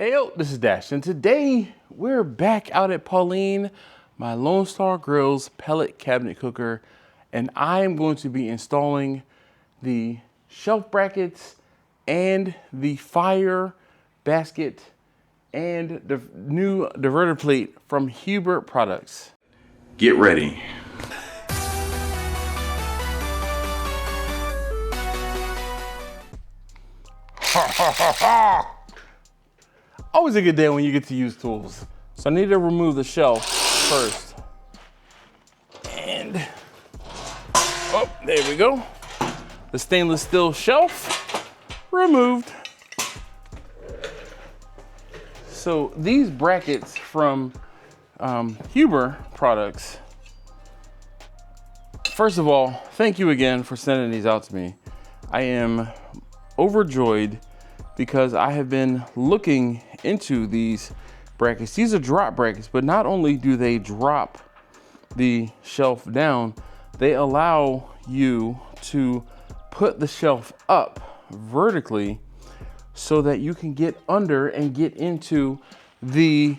Hey yo, this is Dash, and today we're back out at Pauline, my Lone Star Grill's pellet cabinet cooker, and I am going to be installing the shelf brackets and the fire basket and the new diverter plate from Hubert Products. Get ready. Ha ha ha ha! Always a good day when you get to use tools. So I need to remove the shelf first. And, oh, there we go. The stainless steel shelf removed. So these brackets from Hubert Products, first of all, thank you again for sending these out to me. I am overjoyed because I have been looking into these brackets. These are drop brackets, but not only do they drop the shelf down, they allow you to put the shelf up vertically so that you can get under and get into the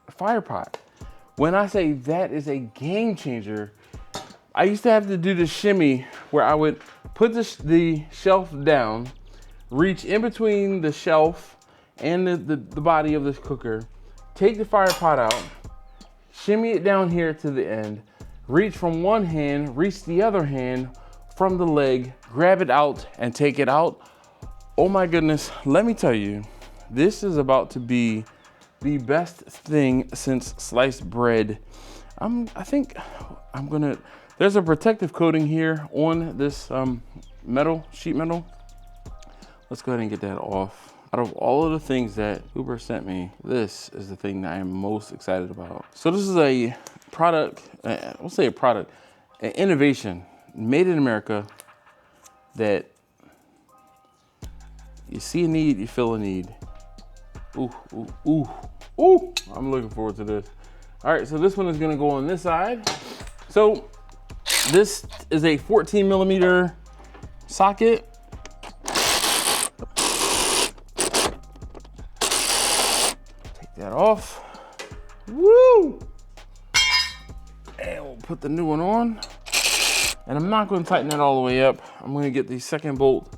fire pot. When I say that is a game changer, I used to have to do the shimmy where I would put the shelf down, reach in between the shelf and the body of this cooker, take the fire pot out, shimmy it down here to the end, reach from one hand, reach the other hand from the leg, grab it out and take it out. Oh my goodness, let me tell you, this is about to be the best thing since sliced bread. I think I'm gonna, there's a protective coating here on this sheet metal. Let's go ahead and get that off. Out of all of the things that Uber sent me, this is the thing that I am most excited about. So this is a product, I'll say a product, an innovation made in America that you see a need, you feel a need. Ooh, ooh, ooh, ooh, I'm looking forward to this. All right, so this one is gonna go on this side. So this is a 14 millimeter socket. That off. Woo! And we'll put the new one on. And I'm not going to tighten it all the way up. I'm going to get the second bolt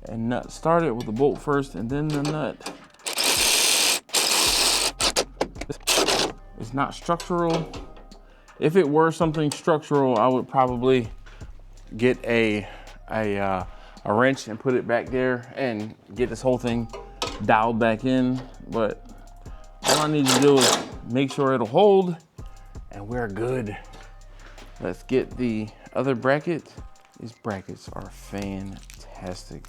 and nut started with the bolt first and then the nut. It's not structural. If it were something structural, I would probably get a wrench and put it back there and get this whole thing dialed back in. But all I need to do is make sure it'll hold and we're good. Let's get the other bracket. These brackets are fantastic.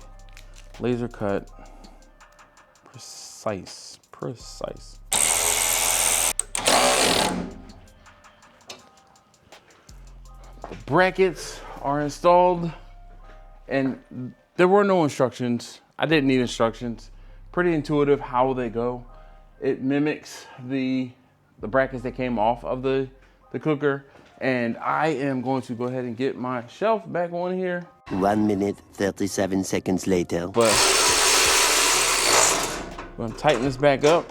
Laser cut, precise. The brackets are installed and there were no instructions. I didn't need instructions. Pretty intuitive how they go. It mimics the brackets that came off of the cooker. And I am going to go ahead and get my shelf back on here. 1 minute, 37 seconds later. But I'm gonna tighten this back up.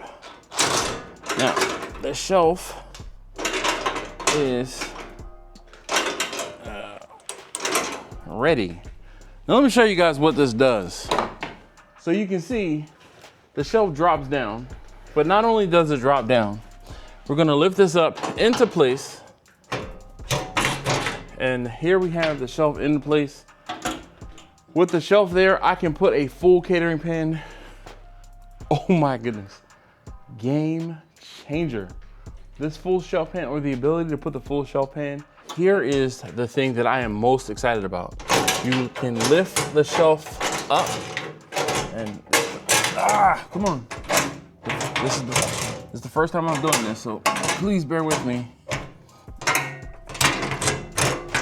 Now, the shelf is ready. Now let me show you guys what this does. So you can see the shelf drops down. But not only does it drop down, we're gonna lift this up into place. And here we have the shelf in place. With the shelf there, I can put a full catering pan. Oh my goodness, game changer. This full shelf pan, or the ability to put the full shelf pan. Here is the thing that I am most excited about. You can lift the shelf up and, come on. This is the first time I'm doing this, so please bear with me.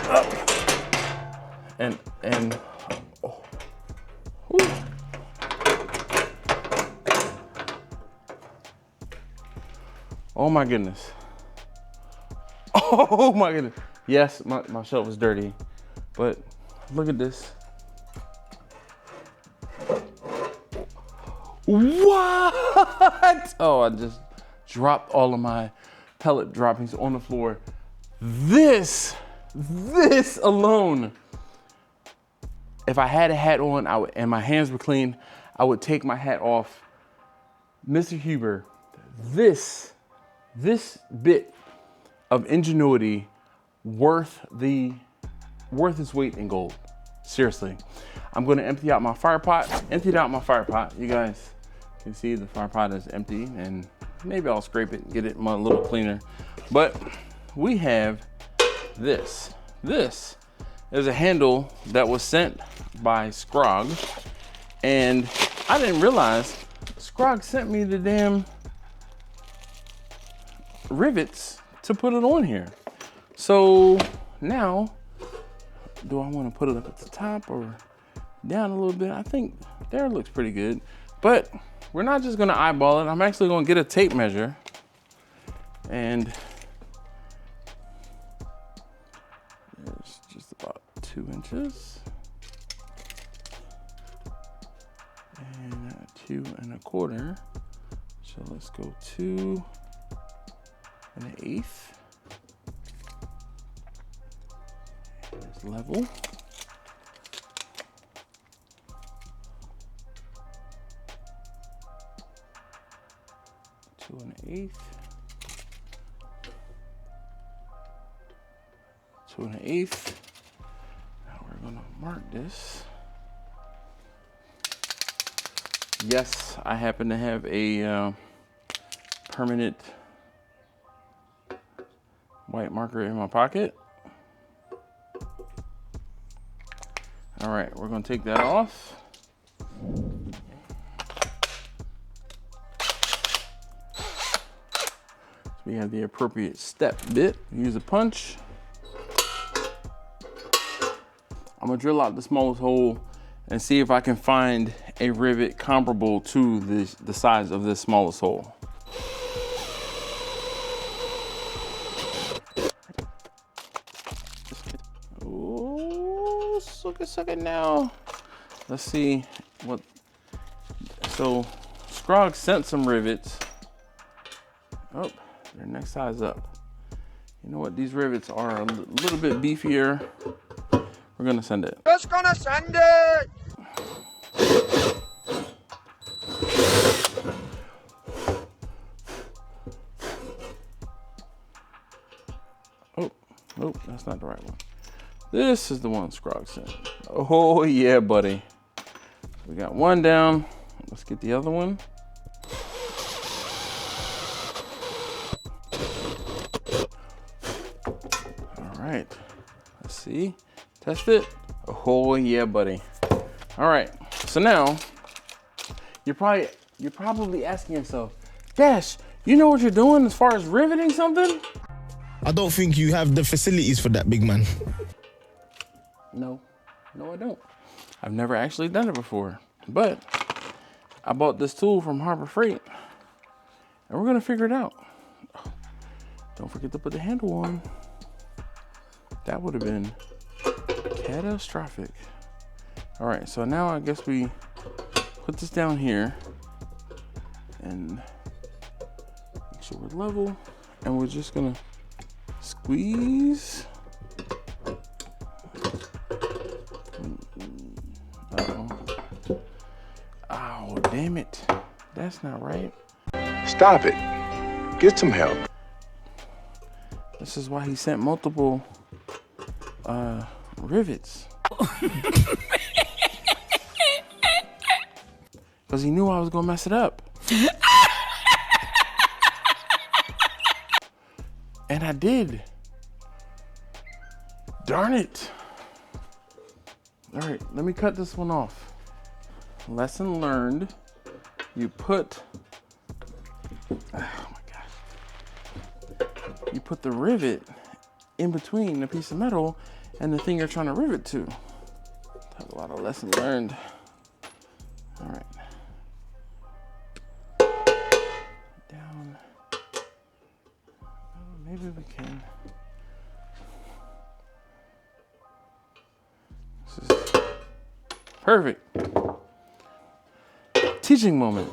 Up. And oh. Oh my goodness. Oh my goodness. Yes, my shelf is dirty, but look at this. What? Oh, I just dropped all of my pellet droppings on the floor. This alone, if I had a hat on and my hands were clean, I would take my hat off. Mr. Huber, this bit of ingenuity worth its weight in gold. Seriously. I'm gonna empty out my fire pot. Emptied out my fire pot. You guys can see the fire pot is empty, and maybe I'll scrape it and get it a little cleaner. But we have this. This is a handle that was sent by Scrogg, and I didn't realize Scrogg sent me the damn rivets to put it on here. So now, do I want to put it up at the top or down a little bit? I think there looks pretty good, but we're not just gonna eyeball it. I'm actually gonna get a tape measure, and there's just about 2 inches and 2 1/4. So let's go 2 1/8. It's level. 2 1/8. 2 1/8. Now we're gonna mark this. Yes, I happen to have a permanent white marker in my pocket. All right, we're gonna take that off. So we have the appropriate step bit. Use a punch. I'm gonna drill out the smallest hole and see if I can find a rivet comparable to the size of this smallest hole. Oh, suck it now. Let's see what. So Scrogg sent some rivets. Oh, they're next size up. You know what? These rivets are a little bit beefier. We're gonna send it. Just gonna send it. Oh, that's not the right one. This is the one Scrogg sent. Oh yeah, buddy. We got one down. Let's get the other one. All right. Let's see. Test it. Oh yeah, buddy. All right. So now you're probably asking yourself, Dash, you know what you're doing as far as riveting something? I don't think you have the facilities for that, big man. No, I don't. I've never actually done it before, but I bought this tool from Harbor Freight, and we're gonna figure it out. Don't forget to put the handle on. That would have been catastrophic. All right, so now I guess we put this down here and make sure we're level, and we're just gonna squeeze. Uh-oh. Oh, damn it. That's not right. Stop it. Get some help. This is why he sent multiple rivets. Because he knew I was gonna mess it up. And I did. Darn it. All right, let me cut this one off. Lesson learned. You put, oh my gosh. You put the rivet in between the piece of metal and the thing you're trying to rivet to. That's a lot of lesson learned. All right. Down. Maybe we can. This is perfect. Teaching moment.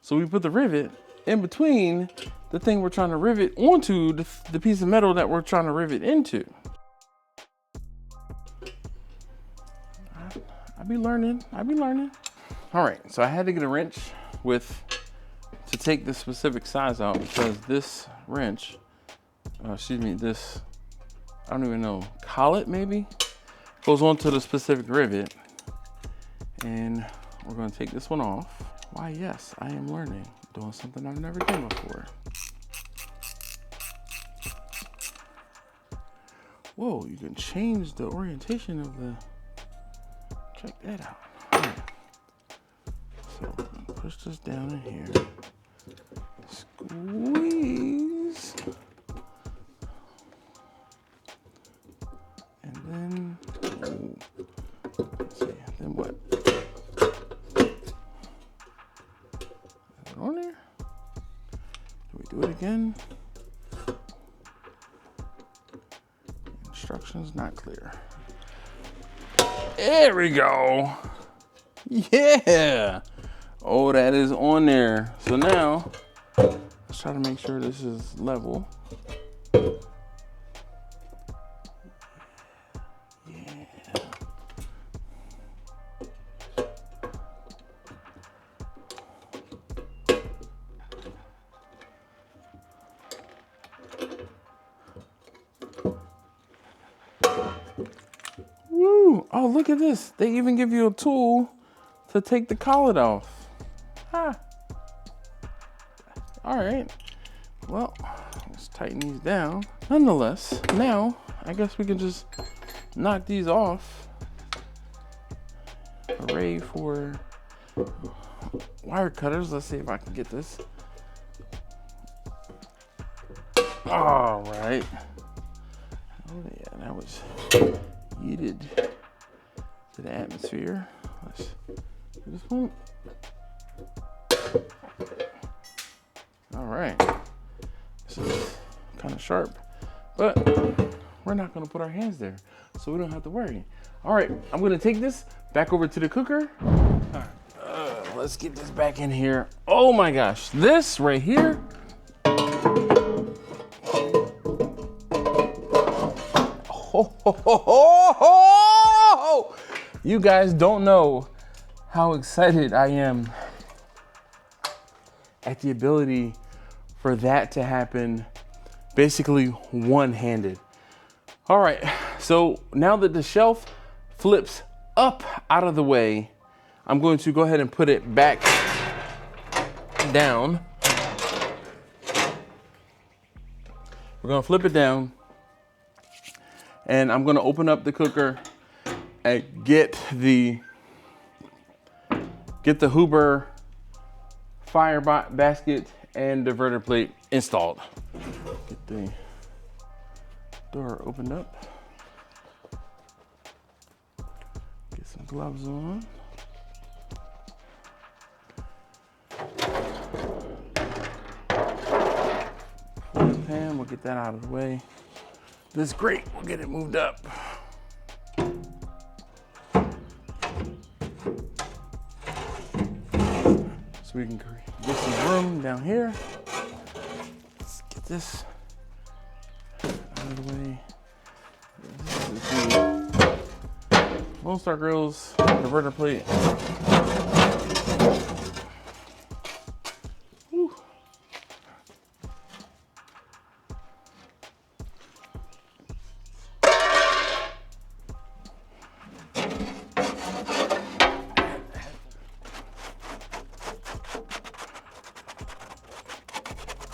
So we put the rivet in between the thing we're trying to rivet onto the piece of metal that we're trying to rivet into. I be learning. All right, so I had to get a wrench to take this specific size out, because this wrench, this, I don't even know, collet maybe, goes onto the specific rivet. And we're gonna take this one off. Why, yes, I am learning, doing something I've never done before. Whoa, you can change the orientation of the, check that out. All right. So push this down in here, squeeze, and then, let's see, then what? Is it on there? Do we do it again? Instructions not clear. There we go. Yeah. Oh, that is on there. So now, let's try to make sure this is level. Yeah. Woo. Oh, look at this. They even give you a tool to take the collet off. Ah. All right. Well, let's tighten these down. Nonetheless, now I guess we can just knock these off. Hooray for wire cutters. Let's see if I can get this. All right. Oh yeah, that was yeeted to the atmosphere. Let's do this one. All right. This is kind of sharp, but we're not gonna put our hands there, so we don't have to worry. All right, I'm gonna take this back over to the cooker. All right, let's get this back in here. Oh my gosh, this right here. You guys don't know how excited I am at the ability for that to happen basically one-handed. All right, so now that the shelf flips up out of the way, I'm going to go ahead and put it back down. We're gonna flip it down, and I'm gonna open up the cooker and get the Huber fire basket and diverter plate installed. Get the door opened up. Get some gloves on. Pan, we'll get that out of the way. This is great, we'll get it moved up. So we can get some room down here. Let's get this out of the way. This is the Lone Star Grill's diverter plate. Whew.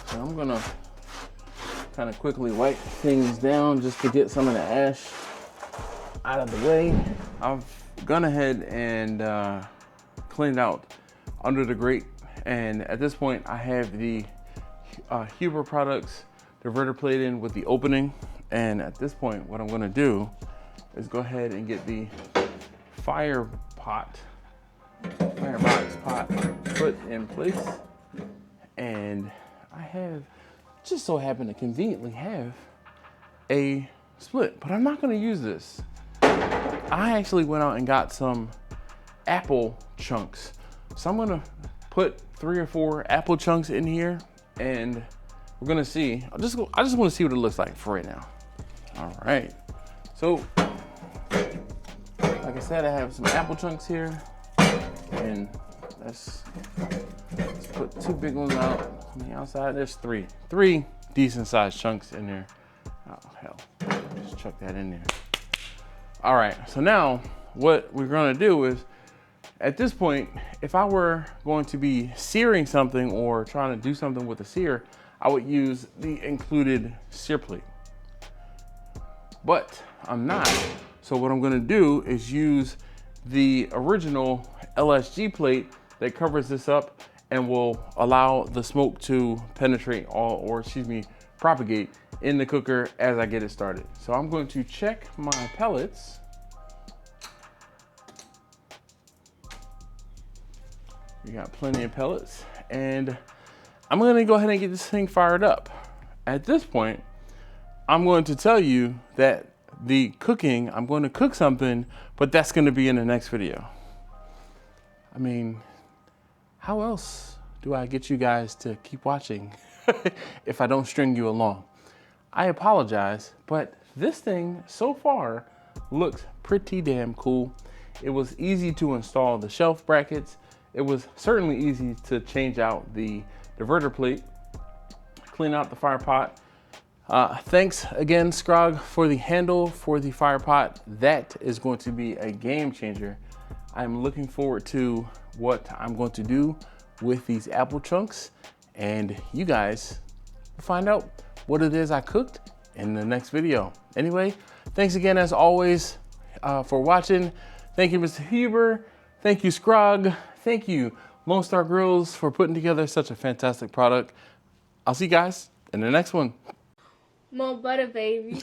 So I'm gonna kind of quickly wipe things down just to get some of the ash out of the way. I've gone ahead and cleaned out under the grate, and at this point I have the Huber Products diverter plate in with the opening, and at this point what I'm going to do is go ahead and get the firebox pot put in place. And I have just so happen to conveniently have a split, but I'm not going to use this. I actually went out and got some apple chunks, so I'm gonna put 3 or 4 apple chunks in here, and we're gonna see. I just want to see what it looks like for right now. All right. So, like I said, I have some apple chunks here, and let's put 2 big ones out on the outside. There's 3 decent sized chunks in there. Oh hell, just chuck that in there. All right, so now what we're gonna do is, at this point, if I were going to be searing something or trying to do something with a sear, I would use the included sear plate. But I'm not, so what I'm gonna do is use the original LSG plate that covers this up and will allow the smoke to penetrate propagate in the cooker as I get it started. So I'm going to check my pellets. We got plenty of pellets, and I'm gonna go ahead and get this thing fired up. At this point, I'm going to tell you that I'm going to cook something, but that's gonna be in the next video. I mean, how else do I get you guys to keep watching if I don't string you along? I apologize, but this thing so far looks pretty damn cool. It was easy to install the shelf brackets. It was certainly easy to change out the diverter plate, clean out the fire pot. Thanks again, Scrogg, for the handle for the fire pot. That is going to be a game changer. I'm looking forward to what I'm going to do with these apple chunks, and you guys will find out what it is I cooked in the next video. Anyway, thanks again as always for watching. Thank you, Mr. Huber. Thank you, Scrogg. Thank you, Lone Star Grills, for putting together such a fantastic product. I'll see you guys in the next one. More butter, baby.